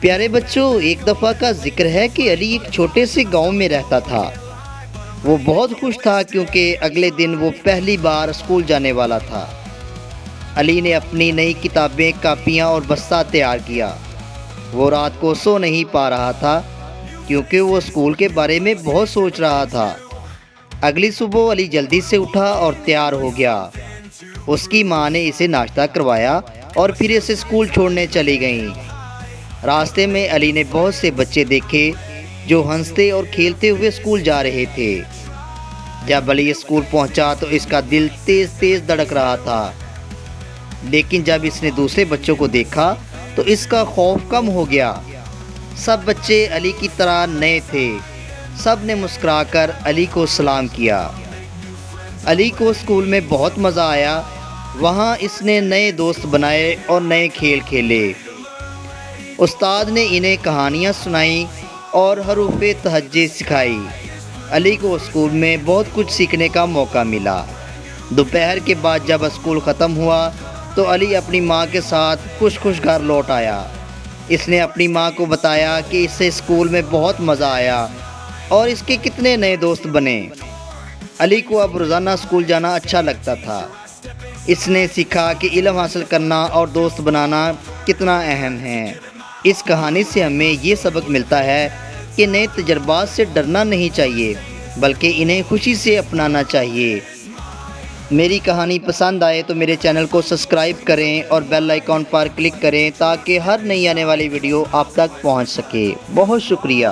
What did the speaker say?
پیارے بچوں، ایک دفعہ کا ذکر ہے کہ علی ایک چھوٹے سے گاؤں میں رہتا تھا۔ وہ بہت خوش تھا کیونکہ اگلے دن وہ پہلی بار اسکول جانے والا تھا۔ علی نے اپنی نئی کتابیں، کاپیاں اور بستہ تیار کیا۔ وہ رات کو سو نہیں پا رہا تھا کیونکہ وہ اسکول کے بارے میں بہت سوچ رہا تھا۔ اگلی صبح علی جلدی سے اٹھا اور تیار ہو گیا۔ اس کی ماں نے اسے ناشتہ کروایا اور پھر اسے اسکول چھوڑنے چلی گئیں۔ راستے میں علی نے بہت سے بچے دیکھے جو ہنستے اور کھیلتے ہوئے اسکول جا رہے تھے۔ جب علی اسکول پہنچا تو اس کا دل تیز تیز دھڑک رہا تھا، لیکن جب اس نے دوسرے بچوں کو دیکھا تو اس کا خوف کم ہو گیا۔ سب بچے علی کی طرح نئے تھے۔ سب نے مسکرا کر علی کو سلام کیا۔ علی کو اسکول میں بہت مزہ آیا۔ وہاں اس نے نئے دوست بنائے اور نئے کھیل کھیلے۔ استاد نے انہیں کہانیاں سنائیں اور حروف تہجی سکھائی۔ علی کو اسکول میں بہت کچھ سیکھنے کا موقع ملا۔ دوپہر کے بعد جب اسکول ختم ہوا تو علی اپنی ماں کے ساتھ خوش گھر لوٹ آیا۔ اس نے اپنی ماں کو بتایا کہ اس سے اسکول میں بہت مزہ آیا اور اس کے کتنے نئے دوست بنے۔ علی کو اب روزانہ اسکول جانا اچھا لگتا تھا۔ اس نے سیکھا کہ علم حاصل کرنا اور دوست بنانا کتنا اہم ہے۔ اس کہانی سے ہمیں یہ سبق ملتا ہے کہ نئے تجربات سے ڈرنا نہیں چاہیے بلکہ انہیں خوشی سے اپنانا چاہیے۔ میری کہانی پسند آئے تو میرے چینل کو سبسکرائب کریں اور بیل آئیکن پر کلک کریں تاکہ ہر نئی آنے والی ویڈیو آپ تک پہنچ سکے۔ بہت شکریہ۔